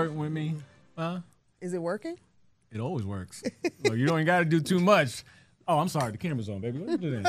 flirting with me. Is it working? It always works. Well, you don't even got to do too much. Oh, I'm sorry. The camera's on, baby. What are you doing?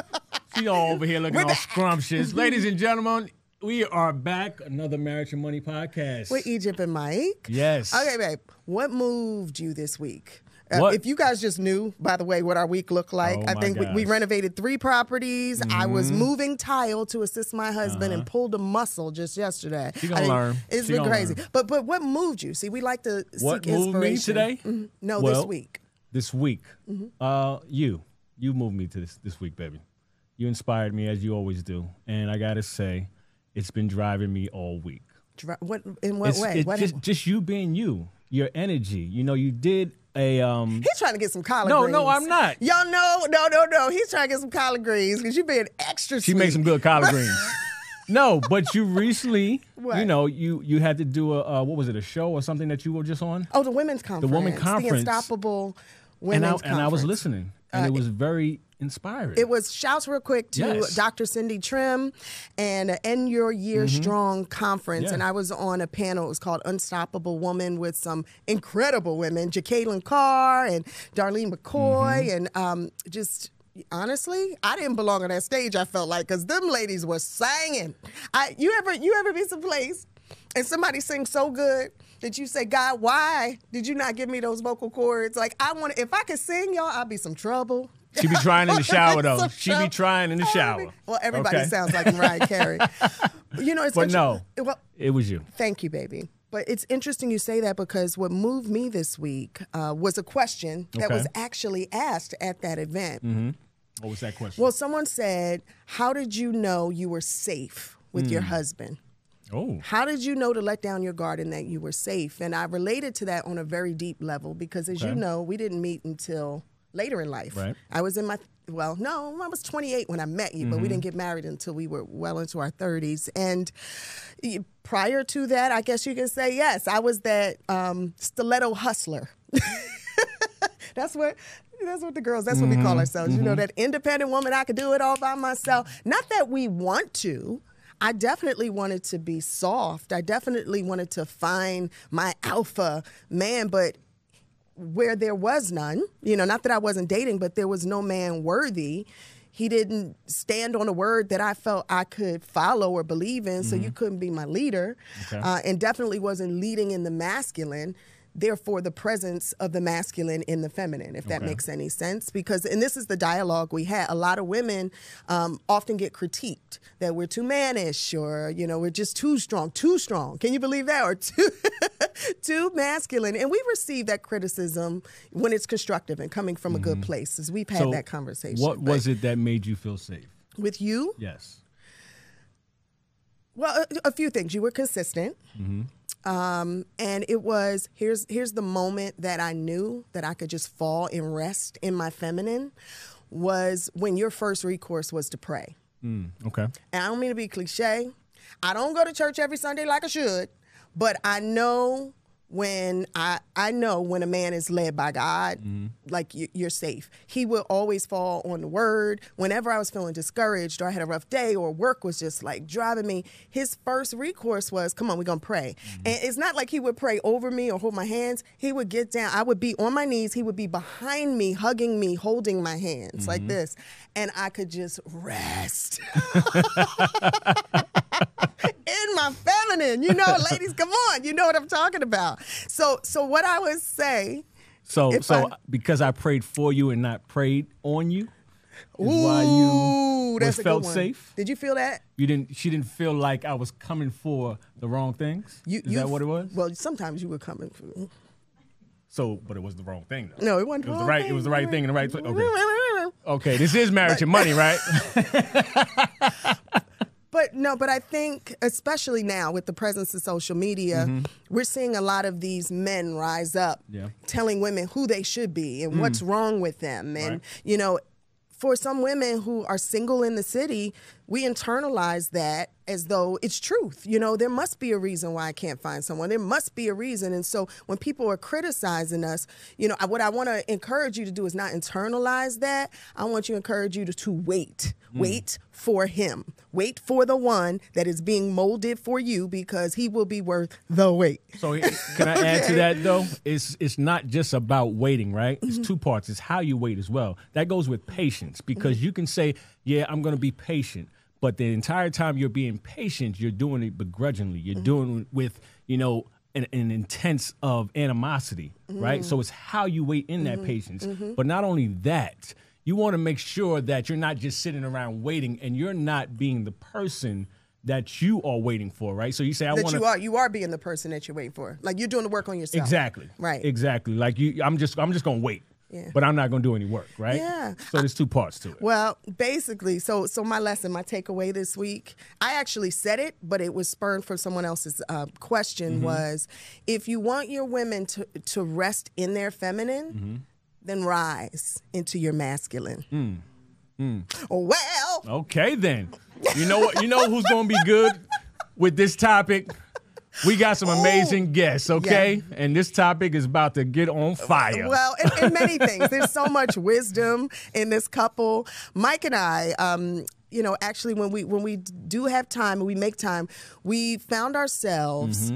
She all over here looking all scrumptious. Ladies and gentlemen, we are back. Another Marriage and Money podcast. With Egypt and Mike. Yes. Okay, babe. What moved you this week? If you guys just knew, by the way, what our week looked like, I think we renovated 3 properties. Mm-hmm. I was moving tile to assist my husband and pulled a muscle just yesterday. She gonna learn. It's been crazy. But what moved you? See, we like to seek inspiration. What moved me today? Mm-hmm. No, this week. This week. Mm-hmm. You moved me to this week, baby. You inspired me as you always do. And I got to say, it's been driving me all week. In what way? Just you being you, your energy. You know, you did a... He's trying to get some collard greens. No, I'm not. Y'all know, no. He's trying to get some collard greens because you're being extra sweet. She makes some good collard greens. No, but you recently, you had to do what was it, a show or something that you were just on? Oh, the women's conference. The women's conference. The Unstoppable Women's Conference. And I was listening, and it was very inspiring. It was, shouts real quick to Dr. Cindy Trim and End Your Year Strong Conference. Yeah. And I was on a panel. It was called Unstoppable Woman with some incredible women, Jacqueline Carr and Darlene McCoy. And just honestly, I didn't belong on that stage, I felt like, because them ladies were singing. You ever be someplace and somebody sings so good that you say, God, why did you not give me those vocal cords? Like, if I could sing, y'all, I'd be some trouble. She be trying in the shower, though. She be trying in the shower. Well, everybody sounds like Mariah Carey. You know, it's it was you. Thank you, baby. But it's interesting you say that because what moved me this week was a question that was actually asked at that event. Mm-hmm. What was that question? Well, someone said, how did you know you were safe with your husband? Oh. How did you know to let down your guard and that you were safe? And I related to that on a very deep level because, as you know, we didn't meet until later in life. Right. I was I was 28 when I met you, but we didn't get married until we were well into our 30s. And prior to that, I guess you could say, yes, I was that stiletto hustler. That's what the girls, that's what we call ourselves. You know, that independent woman, I could do it all by myself. Not that we want to. I definitely wanted to be soft. I definitely wanted to find my alpha man, but where there was none, you know, not that I wasn't dating, but there was no man worthy. He didn't stand on a word that I felt I could follow or believe in, so you couldn't be my leader, and definitely wasn't leading in the masculine. Therefore, the presence of the masculine in the feminine, if that makes any sense. Because, and this is the dialogue we had, a lot of women often get critiqued that we're too mannish or, you know, we're just too strong. Can you believe that? Or too masculine. And we receive that criticism when it's constructive and coming from a good place, as we've had that conversation. What was it that made you feel safe? With you? Yes. Well, a few things. You were consistent. And it was, here's the moment that I knew that I could just fall and rest in my feminine, was when your first recourse was to pray. Okay. And I don't mean to be cliche. I don't go to church every Sunday like I should, but I know when I know when a man is led by God, like you're safe. He will always fall on the word. Whenever I was feeling discouraged or I had a rough day or work was just like driving me, his first recourse was, come on, we're going to pray. And it's not like he would pray over me or hold my hands. He would get down. I would be on my knees. He would be behind me, hugging me, holding my hands like this. And I could just rest. In my feminine, you know, ladies, come on, you know what I'm talking about. So what I would say. So because I prayed for you and not prayed on you, is why you felt safe. Did you feel that? She didn't feel like I was coming for the wrong things. Is that what it was? Well, sometimes you were coming for. So, but it was the wrong thing, though. No, it wasn't. It was the right thing in the right place. Okay. Okay, this is Marriage and Money, right? But I think, especially now with the presence of social media, we're seeing a lot of these men rise up, telling women who they should be and what's wrong with them. And, you know, for some women who are single in the city, we internalize that as though it's truth. You know, there must be a reason why I can't find someone. There must be a reason. And so when people are criticizing us, you know, what I want to encourage you to do is not internalize that. I want to encourage you to wait. Wait for him. Wait for the one that is being molded for you, because he will be worth the wait. So can I add to that, though? It's not just about waiting, right? It's two parts. It's how you wait as well. That goes with patience, because you can say, yeah, I'm going to be patient. But the entire time you're being patient, you're doing it begrudgingly. You're doing it with, you know, an intense of animosity, right? So it's how you wait in that patience. But not only that, you want to make sure that you're not just sitting around waiting, and you're not being the person that you are waiting for, right? So you say, you are being the person that you're waiting for. Like, you're doing the work on yourself. Exactly. Right. Exactly. Like I'm just going to wait. Yeah. But I'm not going to do any work, right? Yeah. So there's two parts to it. Well, basically, so my lesson, my takeaway this week, I actually said it, but it was spurred from someone else's question, was, if you want your women to rest in their feminine, then rise into your masculine. Well. Okay, then. You know what? You know who's going to be good with this topic? We got some amazing guests, okay? Yeah. And this topic is about to get on fire. Well, in many things. There's so much wisdom in this couple. Mike and I, you know, actually, when we do have time and we make time, we found ourselves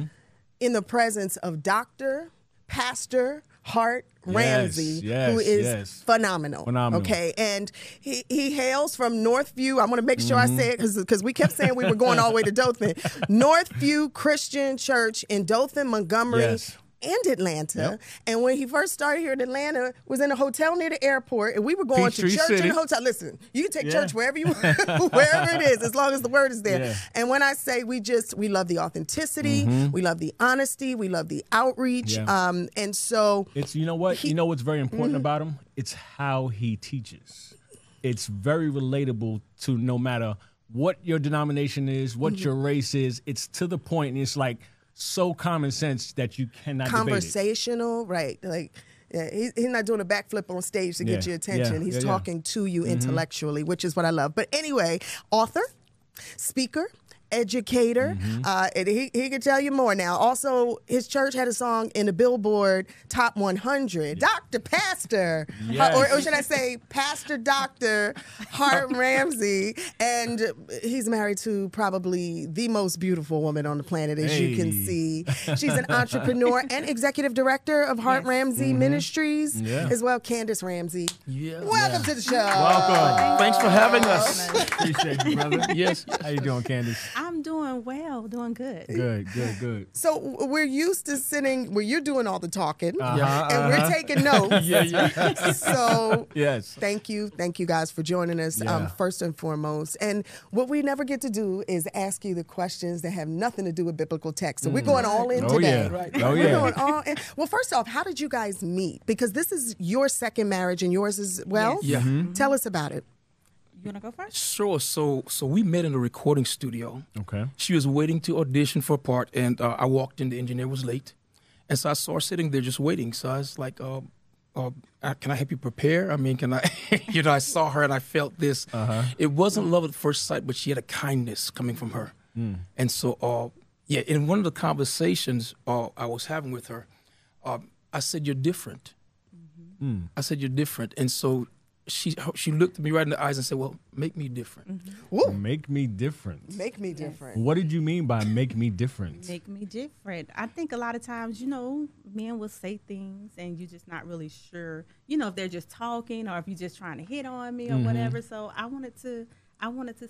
in the presence of Dr. Pastor Hart Ramsey, who is phenomenal. Okay, and he hails from Northview. I want to make sure I say it because we kept saying we were going all the way to Dothan. Northview Christian Church in Dothan, Montgomery, and Atlanta. And when he first started here in Atlanta, was in a hotel near the airport, and we were going to church in the hotel. Listen, you can take church wherever you wherever it is, as long as the word is there. And when I say we love the authenticity, we love the honesty, we love the outreach, and so it's, you know what, you know what's very important about him? It's how he teaches. It's very relatable to no matter what your denomination is, what your race is. It's to the point, and it's like so common sense that you cannot conversational, debate it. Right? Like, he's not doing a backflip on stage to get your attention. He's talking to you intellectually, which is what I love. But anyway, author, speaker, educator, and he can tell you more now. Also, his church had a song in the Billboard Top 100. Dr. Pastor, or should I say Pastor Dr. Hart Ramsey, and he's married to probably the most beautiful woman on the planet, as you can see. She's an entrepreneur and executive director of Hart Ramsey Ministries, as well, Kandis Ramsey. Welcome to the show. Welcome. Thanks for having us. Appreciate you, brother. Yes. How you doing, Kandis? I'm doing well, doing good. Good. So we're used to sitting where you're doing all the talking, and we're taking notes. So thank you guys for joining us, first and foremost. And what we never get to do is ask you the questions that have nothing to do with biblical text. So we're going all in today. We're going all in. Well, first off, how did you guys meet? Because this is your second marriage and yours as well. Tell us about it. You want to go first? Sure. So we met in a recording studio. Okay. She was waiting to audition for a part, and I walked in. The engineer was late, and so I saw her sitting there just waiting. So I was like, "Can I help you prepare? I mean, can I?" I saw her and I felt this. It wasn't love at first sight, but she had a kindness coming from her, and so in one of the conversations I was having with her, I said, "You're different." I said, "You're different," and so she looked at me right in the eyes and said, "Well, make me different." Make me different. Make me different. What did you mean by make me different? Make me different. I think a lot of times, men will say things and you're just not really sure, if they're just talking or if you're just trying to hit on me or whatever. So I wanted to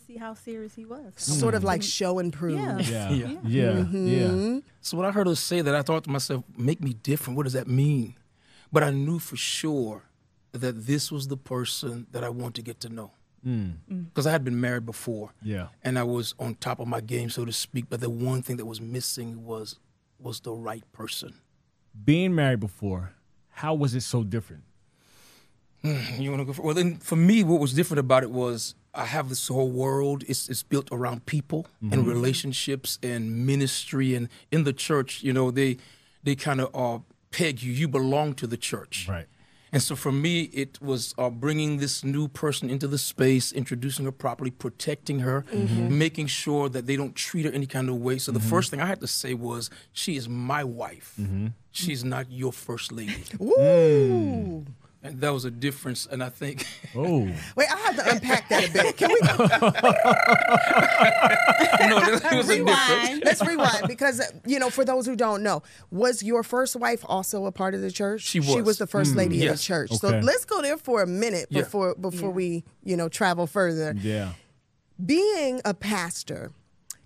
see how serious he was. Sort of like show and prove. Yeah. So when I heard her say that, I thought to myself, make me different. What does that mean? But I knew for sure that this was the person that I want to get to know. Because I had been married before. And I was on top of my game, so to speak. But the one thing that was missing was the right person. Being married before, how was it so different? You want to go for? Well, then for me, what was different about it was I have this whole world. It's built around people and relationships and ministry. And in the church, they kind of peg you. You belong to the church. Right. And so for me, it was bringing this new person into the space, introducing her properly, protecting her, making sure that they don't treat her any kind of way. So the first thing I had to say was, she is my wife. She's not your first lady. Ooh. And that was a difference, and I think... Oh. Wait, I have to unpack that a bit. Can we No, it was a difference. Let's rewind, because, for those who don't know, was your first wife also a part of the church? She was. She was the first lady of the Yes. church. So Okay. let's go there for a minute Yeah. before we, travel further. Yeah. Being a pastor,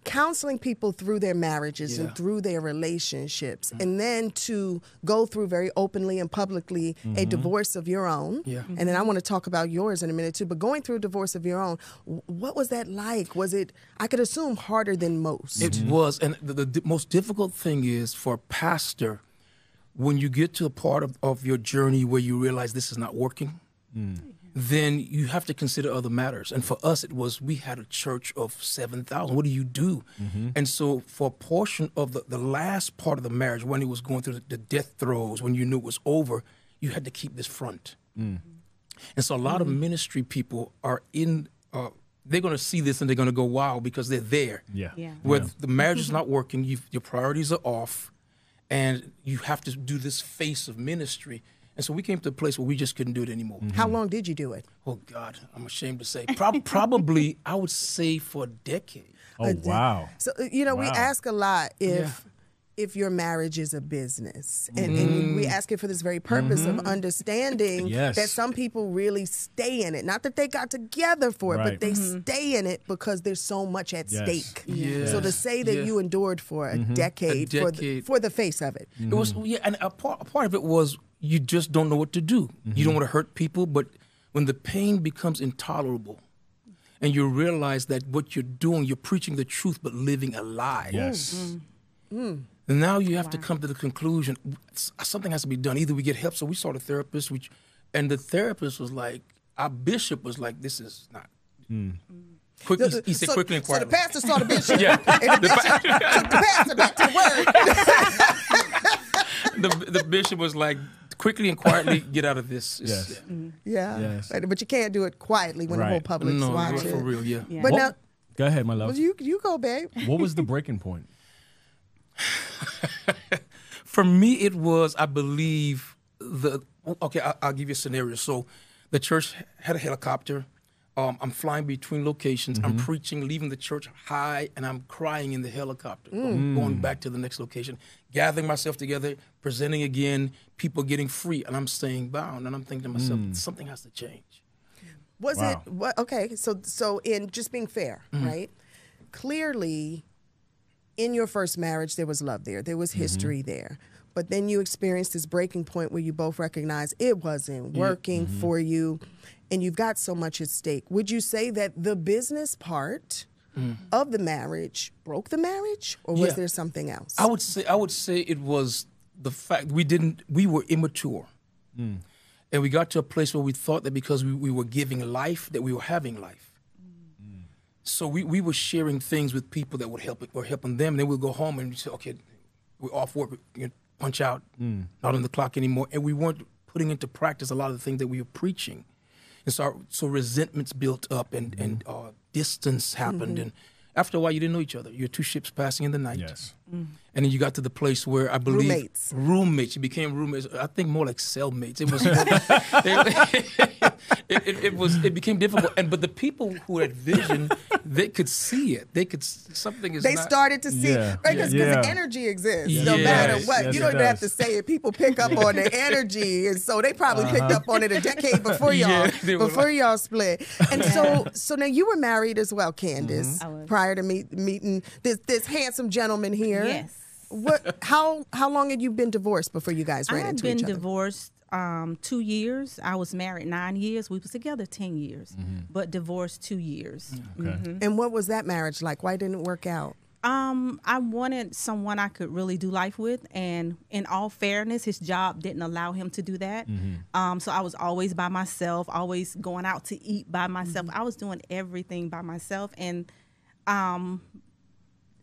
counseling people through their marriages and Yeah. through their relationships, and then to go through very openly and publicly a divorce of your own. Yeah. And then I want to talk about yours in a minute too, but going through a divorce of your own, what was that like? Was it, I could assume, harder than most? It was, and the most difficult thing is for a pastor, when you get to a part of your journey where you realize this is not working, then you have to consider other matters. And for us, it was, we had a church of 7,000. What do you do? And so for a portion of the last part of the marriage, when it was going through the death throes, when you knew it was over, you had to keep this front. And so a lot of ministry people are in, they're going to see this and they're going to go, wow, because they're there. Yeah. Yeah. Where the marriage is not working, your priorities are off, and you have to do this face of ministry. And so we came to a place where we just couldn't do it anymore. How long did you do it? Oh, God, I'm ashamed to say. Probably, I would say for a decade. Oh, wow. So, we Wow. ask a lot Yeah. if your marriage is a business. And we ask it for this very purpose of understanding Yes. that some people really stay in it. Not that they got together for it, Right. but they stay in it because there's so much at Yes. stake. Yes. So to say that Yeah. you endured for a decade, for the face of it. It was, and a part of it was you just don't know what to do. You don't want to hurt people, but when the pain becomes intolerable and you realize that what you're doing, you're preaching the truth but living a lie. Yes. And now you have to come to the conclusion, something has to be done. Either we get help. So we saw the therapist, and the therapist was like, our bishop was like, this is not. Quickly, he said quickly and quietly. So the pastor saw the bishop, Yeah. and the bishop took the pastor back to the word. the bishop was like, quickly and quietly, get out of this. Yes. Yeah, Yes. but you can't do it quietly when the whole Right. public's No, watching. for real, yeah. Yeah. But What- now, Go ahead, my love. you go, babe. What was the breaking point? For me, it was, I believe, I'll give you a scenario. So the church had a helicopter. I'm flying between locations. I'm preaching, leaving the church high, and I'm crying in the helicopter, going back to the next location, gathering myself together, presenting again, people getting free, and I'm staying bound. And I'm thinking to myself, something has to change. Was Wow. it what? Okay, so in just being fair, right? Clearly, in your first marriage, there was love there. There was history there. But then you experienced this breaking point where you both recognized it wasn't working for you, and you've got so much at stake. Would you say that the business part of the marriage broke the marriage, or was Yeah. there something else? I would say it was the fact we were immature. And we got to a place where we thought that because we were giving life, that we were having life. So we were sharing things with people that were helping them. And then we'd go home and we'd say, okay, we're off work, punch out, not on the clock anymore. And we weren't putting into practice a lot of the things that we were preaching. And so resentments built up and distance happened. And after a while, you didn't know each other. You're two ships passing in the night. Yes. And then you got to the place where I believe Roommates. You became roommates. I think more like cellmates. It was. it became difficult. But the people who had vision, they could see it. They could something is. They not, started to see, Yeah. right? Because Yeah. energy exists no Yes. matter what. Yes, You it don't even have to does. say it. People pick up on the energy, and so they probably picked up on it a decade before y'all, Yeah, they were before y'all split. And so now you were married as well, Candace, I was. prior to meeting this handsome gentleman here. Yes. How long had you been divorced before you guys ran I had into been each other? divorced 2 years. I was married 9 years. We was together 10 years, but divorced 2 years. Okay. And what was that marriage like? Why didn't it work out? I wanted someone I could really do life with, and in all fairness, his job didn't allow him to do that. So I was always by myself, always going out to eat by myself. I was doing everything by myself, and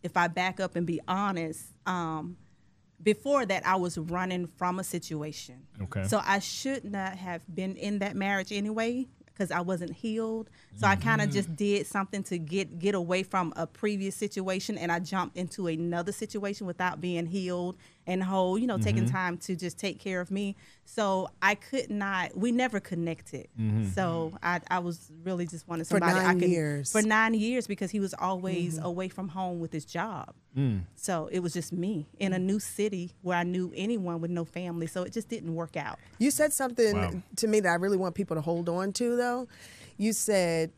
if I back up and be honest, before that, I was running from a situation. Okay. So I should not have been in that marriage anyway, because I wasn't healed. So I kind of just did something to get away from a previous situation, and I jumped into another situation without being healed and whole, you know, taking time to just take care of me. So I could not, we never connected. So I was really just wanting somebody For 9 I could, years. For 9 years, because he was always away from home with his job. So it was just me in a new city where I knew anyone with no family. So it just didn't work out. You said something Wow. to me that I really want people to hold on to, though. You said,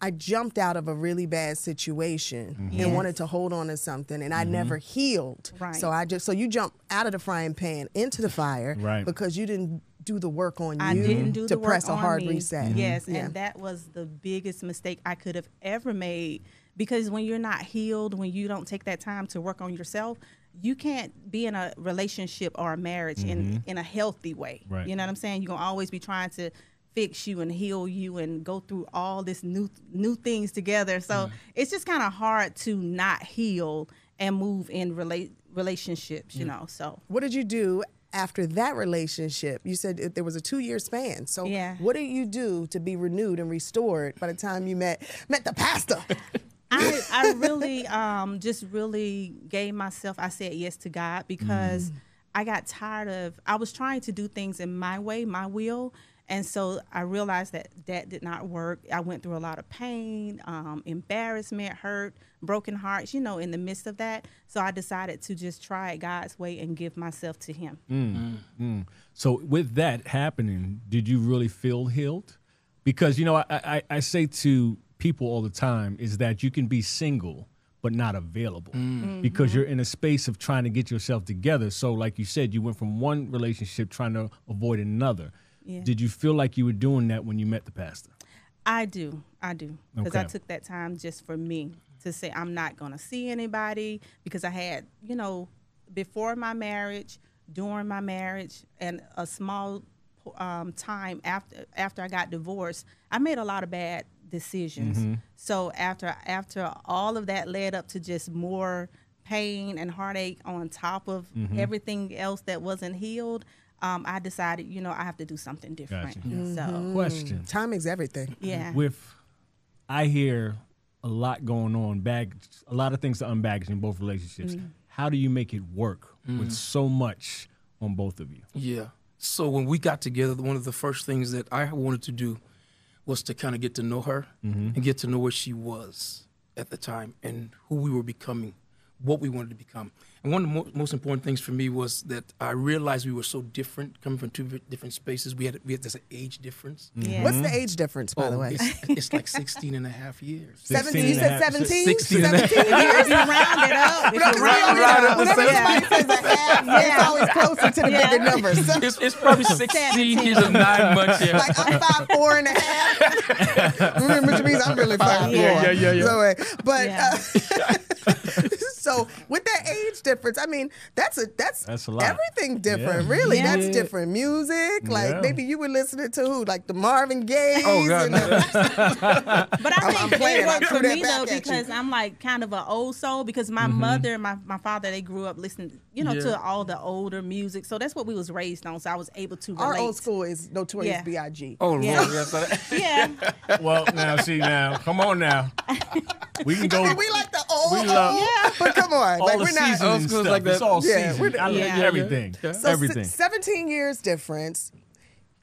I jumped out of a really bad situation Yes. and wanted to hold on to something, and I never healed. Right. So you jumped out of the frying pan into the fire Right. because you didn't do the work on I you didn't do to the work press a on hard me. reset. Yes, Yeah. and that was the biggest mistake I could have ever made, because when you're not healed, when you don't take that time to work on yourself, you can't be in a relationship or a marriage in a healthy way. Right. You know what I'm saying? You're going to always be trying to fix you and heal you and go through all this new things together. So it's just kind of hard to not heal and move in relationships, you know. So What did you do after that relationship? You said there was a 2-year span. So Yeah. what did you do to be renewed and restored by the time you met the pastor? I really just really gave myself, I said yes to God, because I got tired of, I was trying to do things in my way, my will. And so I realized that did not work. I went through a lot of pain, embarrassment, hurt, broken hearts, you know, in the midst of that. So I decided to just try it God's way and give myself to him. So with that happening, did you really feel healed? Because, you know, I say to people all the time is that you can be single but not available because you're in a space of trying to get yourself together. So like you said, you went from one relationship trying to avoid another. Yeah. Did you feel like you were doing that when you met the pastor? I do. Because Okay. I took that time just for me to say I'm not going to see anybody, because I had, you know, before my marriage, during my marriage, and a small time after I got divorced, I made a lot of bad decisions. So after all of that led up to just more pain and heartache on top of everything else that wasn't healed, I decided, you know, I have to do something different. Gotcha. So Question. Timing's everything. yeah. I hear a lot going on, a lot of things to unbaggage in both relationships. How do you make it work with so much on both of you? Yeah. So when we got together, one of the first things that I wanted to do was to kind of get to know her and get to know where she was at the time and who we were becoming, what we wanted to become. And one of the most important things for me was that I realized we were so different, coming from two different spaces. We had this age difference. Yeah. What's the age difference, by the way? It's like 16 and a half years. 17, you said 17? 16 and a half. 17 years? If you round it up, if you Whenever round it up, somebody says a half, it's always closer to the bigger numbers. So, It's probably 16 years and 9 months. Yeah. like I'm 5'4" and a half, which means I'm really 5'4". Yeah. So, but Yeah. so with that age difference, I mean, that's a lot. everything different, Yeah. really. Yeah. That's different music. Like Yeah. maybe you were listening to who, like the Marvin Gaye. Oh, God. But I I'm think playing. it worked I for threw that me back though, at you. because I'm like kind of an old soul, because my mother and my father, they grew up listening, you know, Yeah. to all the older music. So that's what we was raised on. So I was able to relate. Our old school is Notorious Yeah. B.I.G. Oh, Yeah. Lord. Yes, Yeah. Well, now, come on now. We can go. I mean, we like the old, We love- but come on, all like the we're not. seasoning old school's stuff. like that. It's all Yeah, seasoned. I love Yeah. everything. Yeah. So Everything. 17 years difference.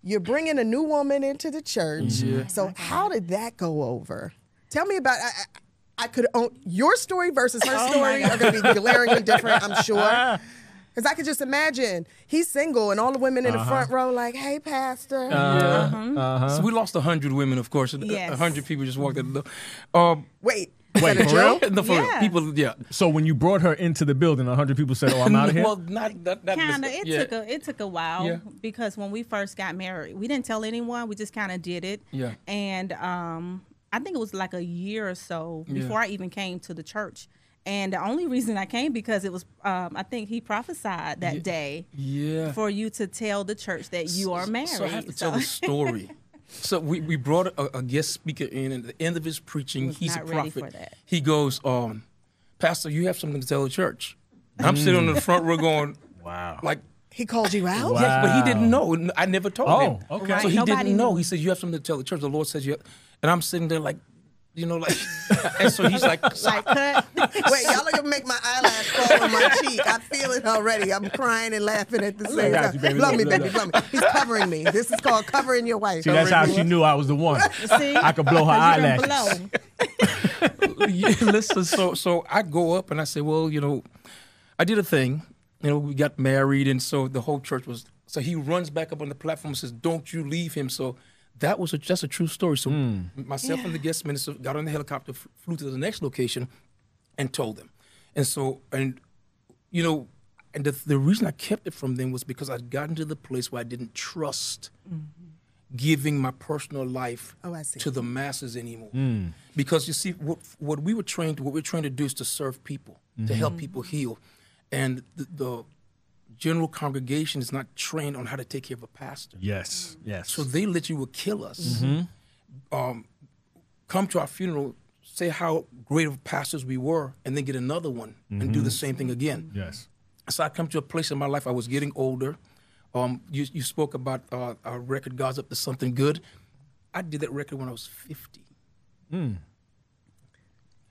You're bringing a new woman into the church. Yeah. So how did that go over? Tell me about. I could own your story versus her story are going to be glaringly different, I'm sure. Because I could just imagine he's single and all the women in the front row like, "Hey, pastor." So we lost 100 women, of course. Yes. 100 people just walked out the door. Wait, Wait, for real? No, for real. Yeah. People, yeah. So when you brought her into the building, 100 people said, "Oh, I'm out of here." Well, not that. Kind of. Yeah. It took a while Yeah. because when we first got married, we didn't tell anyone. We just kind of did it. Yeah. And I think it was like a year or so before I even came to the church. And the only reason I came because it was, I think he prophesied that day Yeah. for you to tell the church that you are married. So I have to tell the story. So we brought a guest speaker in, and at the end of his preaching, Was he's a not ready prophet. for that. He goes, Pastor, you have something to tell the church. I'm sitting on the front row going, Wow. Like, He called you out? Wow. yes, but he didn't know. I never told him. Oh, okay. So he Nobody didn't know. knew. He said, you have something to tell the church. The Lord says you have. And I'm sitting there like, you know, like, and so he's like, Like, cut. Wait, y'all are gonna make my eyelash fall on my cheek. I feel it already. I'm crying and laughing at the same got time. you, baby. Love me, Look, baby, look. love me. He's covering me. This is called covering your wife. See, that's how she knew I was the one. See? I could blow her 'Cause you eyelashes. can blow. yeah, listen, so I go up and I say, well, you know, I did a thing. You know, we got married, and so the whole church was. So he runs back up on the platform and says, "Don't you leave him." So that was just a true story. So myself and the guest minister got on the helicopter, flew to the next location, and told them. And so, and you know, and the reason I kept it from them was because I'd gotten to the place where I didn't trust giving my personal life Oh, I see. to the masses anymore. Because you see, what we're trained to do is to serve people, to help people heal, and the general congregation is not trained on how to take care of a pastor. Yes, yes. So they literally will kill us. Come to our funeral, say how great of pastors we were, and then get another one and do the same thing again. yes. So I come to a place in my life, I was getting older. You spoke about our record, God's Up to Something Good. I did that record when I was 50. And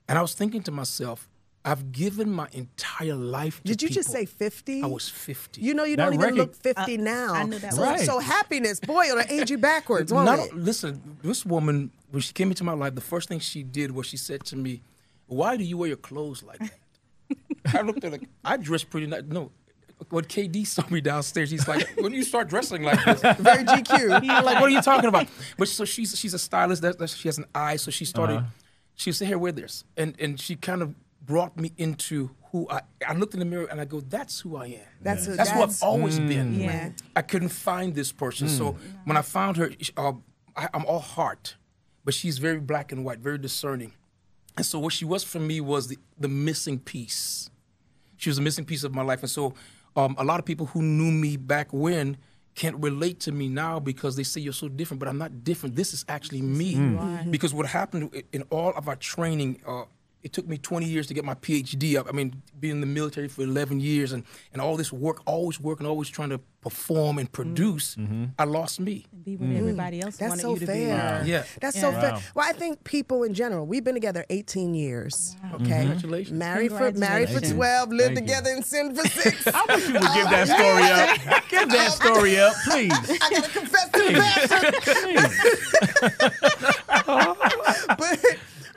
I was thinking to myself, I've given my entire life to Did you just people. say 50? I was 50. You know, you That don't even record- look 50 now. I knew that so, was- Right. so happiness, boy, it'll age you backwards, won't Not- it? Listen, this woman, when she came into my life, the first thing she did was she said to me, "Why do you wear your clothes like that?" I looked at her like, I dress pretty nice. No, when KD saw me downstairs, he's like, "When you start dressing like this?" Very GQ. I'm like, "What are you talking about?" But so she's a stylist. She has an eye, so she started. She said, "Here, wear this," and she kind of brought me into who I looked in the mirror and I go, "That's who I am. That's That's who I've always been." Yeah. I couldn't find this person. So when I found her, I'm all heart, but she's very black and white, very discerning. And so what she was for me was the missing piece. She was a missing piece of my life. And so a lot of people who knew me back when can't relate to me now because they say you're so different, but I'm not different. This is actually me. Because what happened in all of our training, it took me 20 years to get my PhD. I mean, being in the military for 11 years and all this work, always working, always trying to perform and produce, I lost me. Be what everybody else That's wanted so you to fair. be. Yeah. That's so fair. Wow. Well, I think people in general, we've been together 18 years. Okay. Congratulations. Married for Congratulations. 12, lived Thank you. together and sinned for 6. I wish you would give that story up. Give that story up, please. I gotta confess to the pastor. But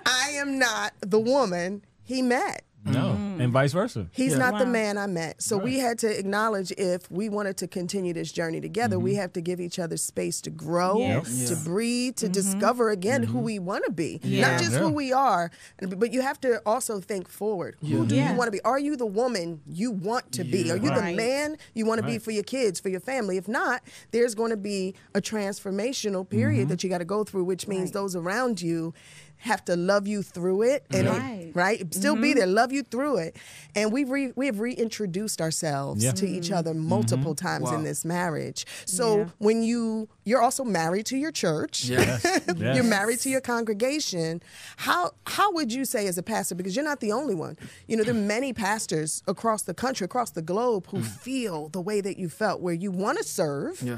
I am not the woman he met. No, and vice versa. He's not the Wow. man I met. So we had to acknowledge if we wanted to continue this journey together, we have to give each other space to grow, Yes. to breathe, to discover again who we want to be. Yeah. Not just Yeah. who we are, but you have to also think forward. Who do Yeah. you want to be? Are you the woman you want to be? Are you the Right. man you want to be Right. for your kids, for your family? If not, there's going to be a transformational period that you got to go through, which means Right. those around you have to love you through it and Right. still be there, love you through it. And we have reintroduced ourselves Yeah. to each other multiple times in Wow. this marriage. So Yeah. when you're also married to your church, Yes. Yes. you're married to your congregation. How would you say as a pastor, because you're not the only one, there are many pastors across the country, across the globe who feel the way that you felt, where you want to serve, Yeah.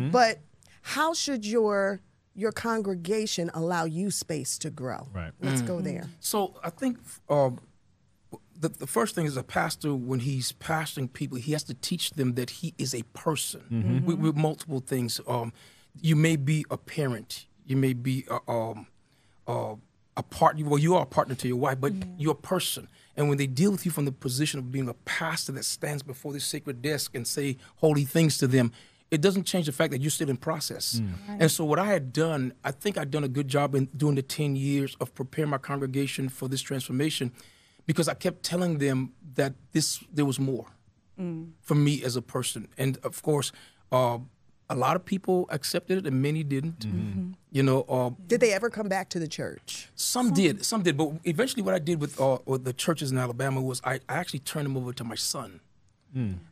but how should your congregation allow you space to grow? Right. Let's go there. So I think the first thing is a pastor, when he's pastoring people, he has to teach them that he is a person with multiple things. You may be a parent. You may be a partner. Well, you are a partner to your wife, but you're a person. And when they deal with you from the position of being a pastor that stands before this sacred desk and say holy things to them, it doesn't change the fact that you're still in process. And so what I had done, I think I'd done a good job in doing the 10 years of preparing my congregation for this transformation, because I kept telling them that there was more for me as a person. And of course, a lot of people accepted it and many didn't. Did they ever come back to the church? Some did. But eventually what I did with the churches in Alabama was I actually turned them over to my son.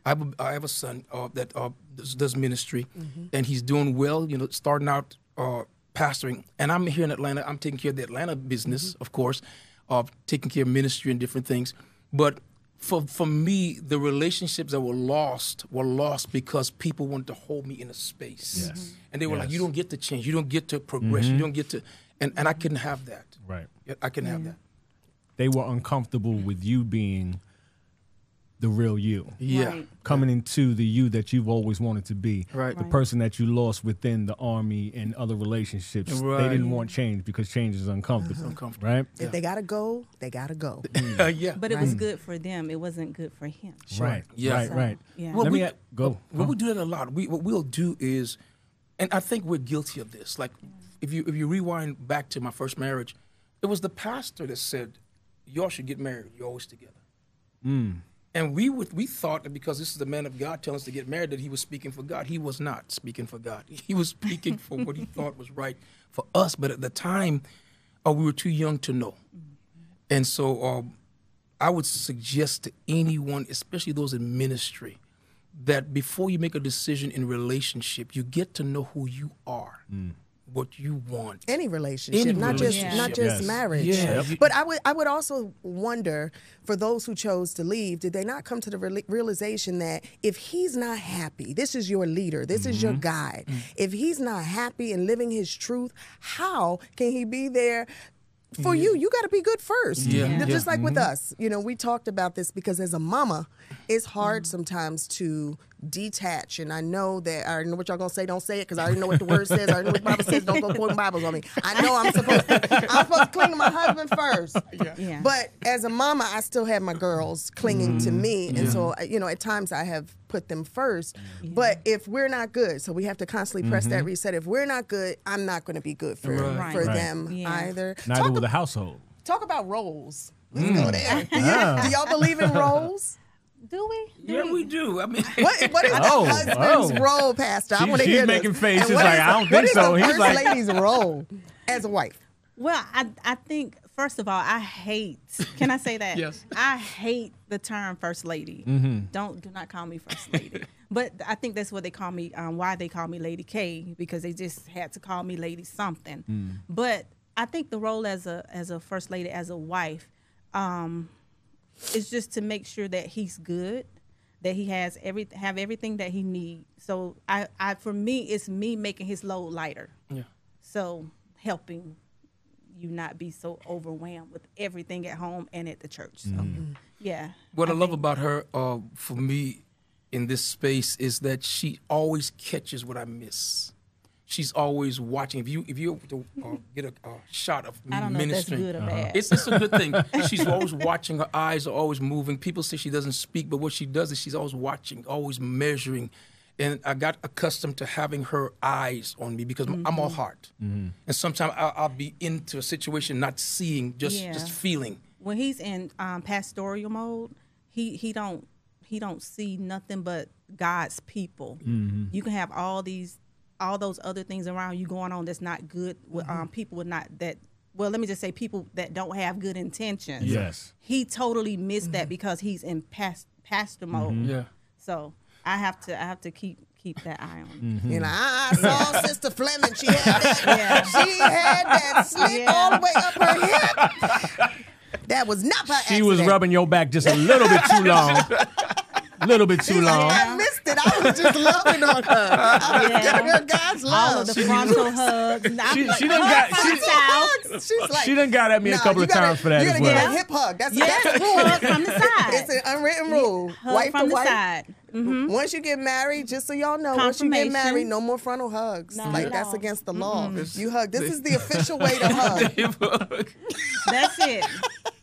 I have a son that does ministry, and he's doing well, starting out pastoring. And I'm here in Atlanta. I'm taking care of the Atlanta business, of course, taking care of ministry and different things. But for me, the relationships that were lost because people wanted to hold me in a space. Yes. And they were like, Yes. you don't get to change. You don't get to progress. You don't get to, and I couldn't have that. Right. I couldn't have that. They were uncomfortable with you being the real you. Yeah. Right. Coming into the you that you've always wanted to be. Right. The Right. person that you lost within the Army and other relationships. Right. They didn't want change because change is uncomfortable. Uncomfortable. Right? If they gotta go, they gotta go. Yeah. But it was good for them. It wasn't good for him. Right. Yeah. Right. Yeah. Well, Let me we- go. Well, we do that a lot. What we'll do is, and I think we're guilty of this. Like, if you rewind back to my first marriage, it was the pastor that said, "Y'all should get married. You're always together." And we thought that because this is the man of God telling us to get married, that he was speaking for God. He was not speaking for God. He was speaking for what he thought was right for us. But at the time, we were too young to know. And so I would suggest to anyone, especially those in ministry, that before you make a decision in relationship, you get to know who you are, what you want. Any relationship, Any not relationship. just Yes. marriage. Yeah. But I would also wonder, for those who chose to leave, did they not come to the realization that if he's not happy, this is your leader, this is your guide. If he's not happy and living his truth, how can he be there? For you, you got to be good first. Yeah. Just like with us. You know, we talked about this because as a mama, it's hard sometimes to detach. And I know that, I already know what y'all going to say. Don't say it because I already know what the word says. I already know what the Bible says. Don't go quoting Bibles on me. I know I'm supposed to cling to my husband first. Yeah. But as a mama, I still have my girls clinging to me. And so, you know, at times I have put them first. But if we're not good, so we have to constantly press that reset. If we're not good, I'm not going to be good for, Right. for Right. them Yeah. either. Neither with the household. Talk about roles. Let's go there. Do y'all believe in roles? Do we? Yeah, we do. I mean, What is the Oh, husband's oh. role, Pastor? I want to She's hear making this. faces And what like, is- I don't what think is so. the He's first like- lady's role as a wife? Well, I think, first of all, I hate, can I say that? Yes. I hate the term first lady. Do not call me first lady. But I think that's what they call me, why they call me Lady K, because they just had to call me Lady something. But I think the role as a first lady, as a wife, is just to make sure that he's good, that he has everything that he needs. So I for me, it's me making his load lighter. yeah. So helping you not be so overwhelmed with everything at home and at the church. So yeah. What I love think- about her, for me, in this space, is that she always catches what I miss. She's always watching. If you get a shot of me I don't know if that's ministering, good or bad. it's a good thing. She's always watching. Her eyes are always moving. People say she doesn't speak, but what she does is she's always watching, always measuring. And I got accustomed to having her eyes on me because I'm all heart. And sometimes I'll be into a situation not seeing, just feeling. When he's in pastoral mode, he don't see nothing but God's people. You can have all those other things around you going on that's not good with people with not that. Well, let me just say people that don't have good intentions. Yes. He totally missed that because he's in pastor mode. Yeah. So I have to keep that eye on him. You know, I saw Sister Fleming. She had that. She had that slip all the way up her hip. That was not by She was accident. rubbing your back just a little bit too long. Little bit too long. I missed it. I was just loving on her. I was giving her God's love. All of the frontal hugs. She done got She's like, she done got at me a "Nah, couple you of gotta- times for that you as gotta well. get a hip hug. That's Yes, a rule. hug from the side. It's an unwritten rule. Hug Wife from to the wife. side. Once you get married, just so y'all know, once you get Confirmation. married, no more frontal hugs. Not Like at that's all. against the law. You hug. This is the official way to hug. That's it.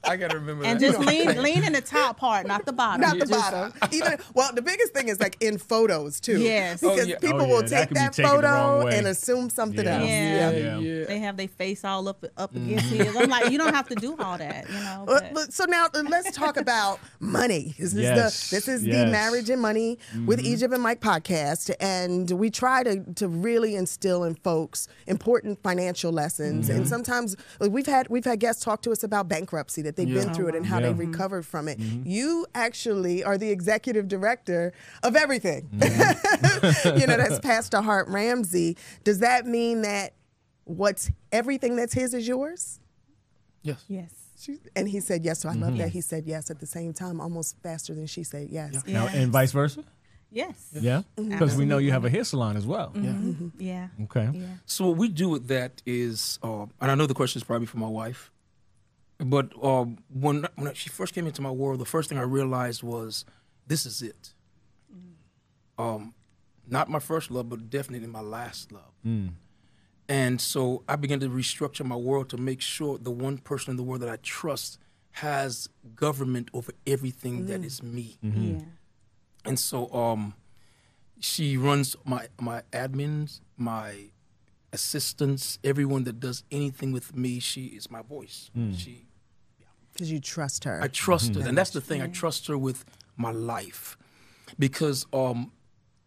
I gotta remember And that. just lean in the top part, not the bottom. Not the Just- bottom. Even the biggest thing is like in photos too. Yes. Because Oh, yeah. people Oh, will yeah, that take can be that taken the wrong photo way. and assume something Yeah. else. Yeah. They have their face all up against his. I'm like, you don't have to do all that, you know. But So now let's talk about money. This is the Yes. Marriage and Money with Egypt and Mike podcast, and we try to really instill in folks important financial lessons. And sometimes we've had guests talk to us about bankruptcy, that they've been through it and how they recovered from it. You actually are the executive director of everything. That's Pastor Hart Ramsey. Does that mean that everything that's his is yours? Yes. yes. And he said yes. So I love that he said yes at the same time, almost faster than she said yes. Now, and vice versa? Yes. Yeah? Because we know you have a hair salon as well. Yeah. Okay. Yeah. So what we do with that is, and I know the question is probably for my wife, but when she first came into my world, the first thing I realized was, this is it. Not my first love, but definitely my last love. And so I began to restructure my world to make sure the one person in the world that I trust has government over everything that is me. Yeah. And so she runs my admins, my assistants, everyone that does anything with me. She is my voice. Because you trust her. I trust her, and that's the thing. I trust her with my life, because when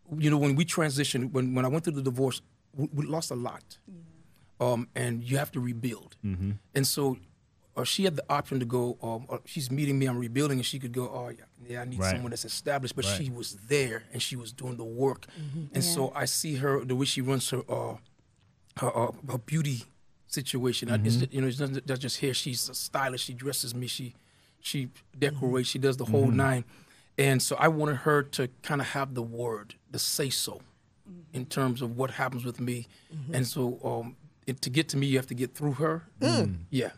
we transitioned, when I went through the divorce, we lost a lot, and you have to rebuild. And so she had the option to go. She's meeting me, I'm rebuilding, and she could go, oh yeah, I need someone that's established. But she was there, and she was doing the work. And so I see her, the way she runs her beauty situation. It's not just hair. She's a stylist. She dresses me. She decorates. She does the whole nine. And so I wanted her to kind of have the word, the say so, in terms of what happens with me. And so to get to me, you have to get through her. Yeah.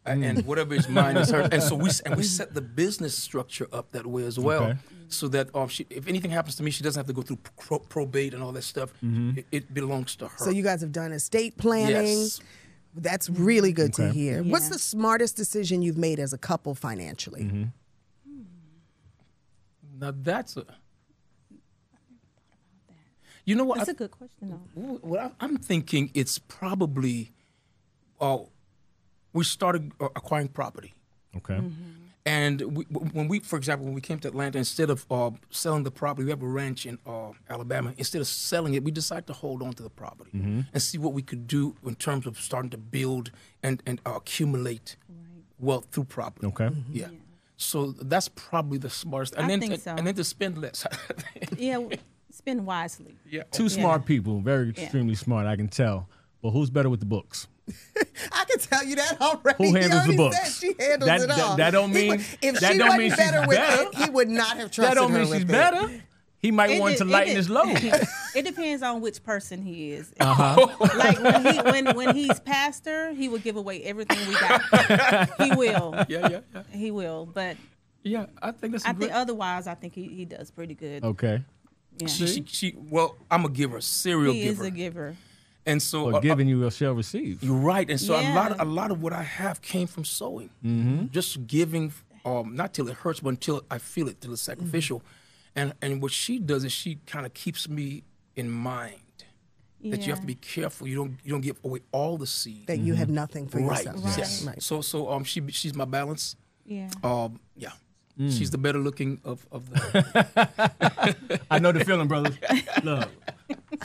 And whatever is mine is her. And so we set the business structure up that way as well, so that if anything happens to me, she doesn't have to go through probate and all that stuff. It belongs to her. So you guys have done estate planning. Yes. That's really good to hear. Yeah. What's the smartest decision you've made as a couple financially? Now that's you know what? That's a good question, though. What I'm thinking, it's probably we started acquiring property. Okay. And for example, when we came to Atlanta, instead of selling the property, we have a ranch in Alabama. Instead of selling it, we decided to hold on to the property and see what we could do in terms of starting to build and accumulate wealth through property. Okay. Yeah. So that's probably the smartest. And I then think so. And then to spend less. Yeah, spend wisely. Yeah. Two smart people, very extremely smart, I can tell. But who's better with the books? I can tell you that already. Who handles the He already books? said she handles it all. That don't mean if that she don't wasn't mean she's better with better. it, he would not have trusted That don't her mean with she's it. better. He might want to lighten his load. It depends on which person he is. Like when he's pastor, he will give away everything we got. He will. Yeah. He will. But Yeah, I think that's. I think otherwise, I think he does pretty good. Okay. Yeah. Well, I'm a giver, serial He giver. is a giver. And so Well, giving you shall receive. you're right. And so Yeah. a lot of what I have came from sowing. Just giving, not till it hurts, but until I feel it, till it's sacrificial. And what she does is she kind of keeps me in mind that you have to be careful. You don't give away all the seed. That you have nothing for Right. yourself. Yes. Right. So she's my balance. Yeah. Yeah. She's the better looking of the. I know the feeling, brothers. Look,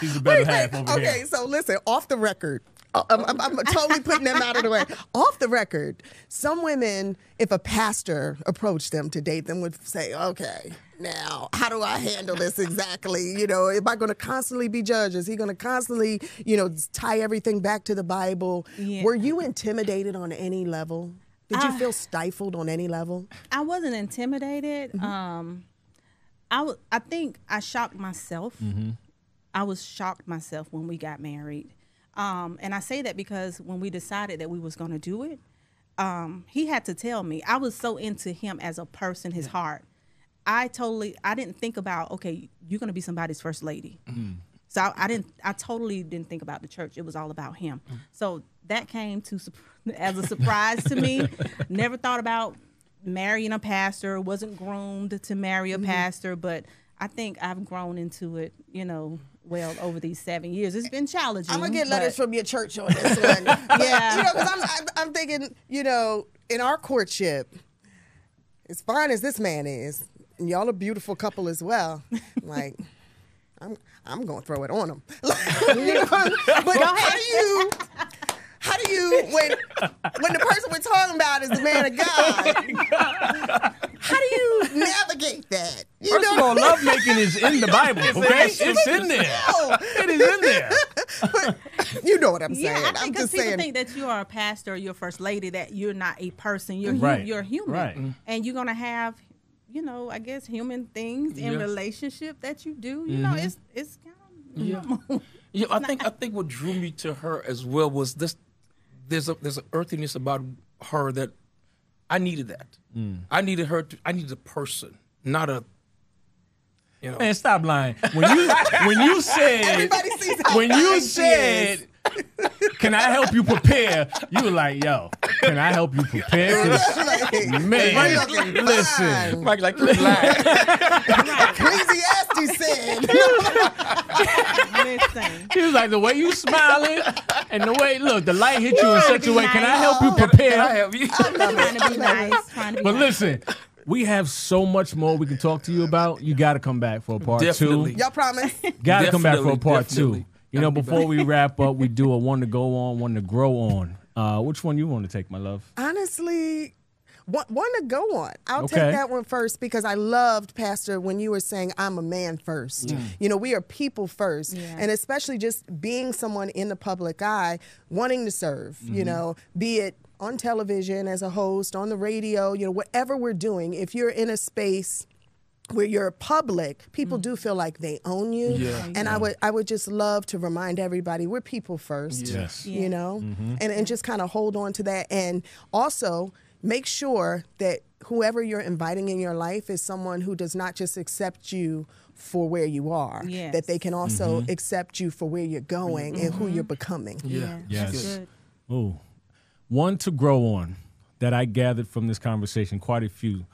she's the better half over here. Okay, so listen, off the record, I'm totally putting them out of the way. Off the record, some women, if a pastor approached them to date them, would say, okay, now, how do I handle this exactly? Am I going to constantly be judged? Is he going to constantly, tie everything back to the Bible? Yeah. Were you intimidated on any level? Did you feel stifled on any level? I wasn't intimidated. I think I shocked myself. I was shocked myself when we got married. And I say that because when we decided that we was going to do it, he had to tell me. I was so into him as a person, his heart. I didn't think about, okay, you're going to be somebody's first lady. So I totally didn't think about the church. It was all about him. So that came as a surprise to me. Never thought about marrying a pastor. Wasn't groomed to marry a pastor, but I think I've grown into it, well over these 7 years. It's been challenging. I'm gonna get letters from your church on this one. Yeah, because I'm thinking, in our courtship, as fine as this man is, and y'all a beautiful couple as well. Like, I'm gonna throw it on him. But how do you when the person we're talking about is the man of God? How do you navigate that? First of all, lovemaking is in the Bible, okay? It's in there. It is in there. But, You know what I'm saying. Yeah, I I'm think just people saying. think that you are a pastor or you're a first lady, that you're not a person. You're Right. you're human, Right. and you're gonna have, I guess human things in Yeah. relationship that you do. You know, it's kind of normal. Yeah, I think what drew me to her as well was this. There's an earthiness about her that I needed. That I needed her. I needed a person, not a. Man, stop lying. When you said Everybody sees how when you fine she said, "Can I help you prepare?" You were like, "Yo, can I help you prepare?" 'Cause, man, listen. Like relax. Ecclesiastes said. Listen, He was like, the way you smiling and the way, look, the light hit you in trying such to a be way. Can I nice. help you Can I prepare? help you? trying to be nice, trying to be But nice. listen, we have so much more we can talk to you about. You got to come back for a part Definitely. two. Y'all promise? Got to come back for a Definitely, part definitely. two. You know, before we wrap up, we do a one to go on, one to grow on. Which one you want to take, my love? Honestly, one to go on. I'll Okay. take that one first because I loved, Pastor, when you were saying I'm a man first. You know, we are people first. Yeah. And especially just being someone in the public eye, wanting to serve, you know, be it on television as a host, on the radio, you know, whatever we're doing, if you're in a space where you're public, people do feel like they own you. Yeah. And I would just love to remind everybody we're people first. Yes. Yeah. You know, and just kind of hold on to that. And also make sure that whoever you're inviting in your life is someone who does not just accept you for where you are, Yes. that they can also accept you for where you're going and who you're becoming. Yeah. Yes. That's good. Ooh. One to grow on that I gathered from this conversation, quite a few,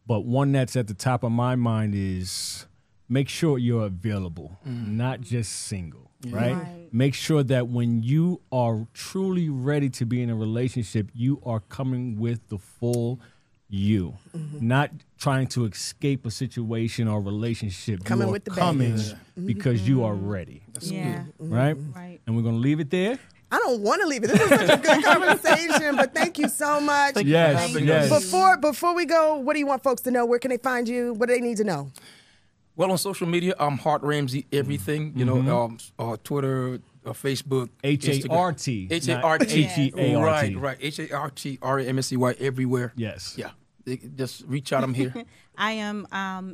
but one that's at the top of my mind is make sure you're available, not just single, right? Right. Make sure that when you are truly ready to be in a relationship, you are coming with the full you, not trying to escape a situation or relationship. Coming you are with the coming baggage. because you are ready, Yeah. right? Right. And we're going to leave it there. I don't want to leave it. This is such a good conversation, but thank you so much. Yes, Thank yes. Before we go, what do you want folks to know? Where can they find you? What do they need to know? Well, on social media, I'm Hart Ramsey everything. You know, Twitter, Facebook, H-A-R-T, Instagram. not H-A-R-T. H-E-A-R-T. Right. H-A-R-T-R-A-M-S-E-Y everywhere. Yes. Yeah. Just reach out. I'm here. I am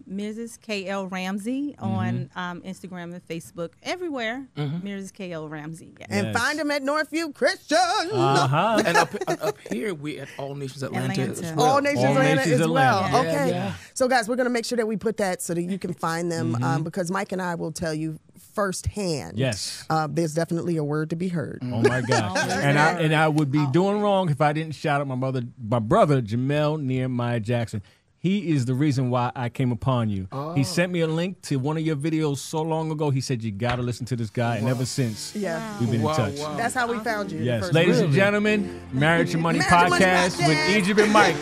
Mrs. K.L. Ramsey on Instagram and Facebook, everywhere. Mrs. K.L. Ramsey. Yeah. And Yes. find them at Northview Christian. Uh-huh. And up here, we at All Nations Atlanta as Atlanta. well. All Nations All Atlanta Nations as well. Atlanta. Okay. Yeah. So, guys, we're going to make sure that we put that so that you can find them because Mike and I will tell you firsthand. Yes. There's definitely a word to be heard. Oh my gosh. Oh, and I would be doing wrong if I didn't shout out my brother Jamel Nehemiah Jackson. He is the reason why I came upon you. He sent me a link to one of your videos so long ago. He said, you got to listen to this guy. And ever since, Yeah. we've been in touch. Wow. That's how we found you. Yes. First. Ladies and gentlemen, Marriage and Money Marriage and Money Podcast with Podcast. Egypt and Mike.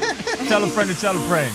Tell a friend to tell a friend.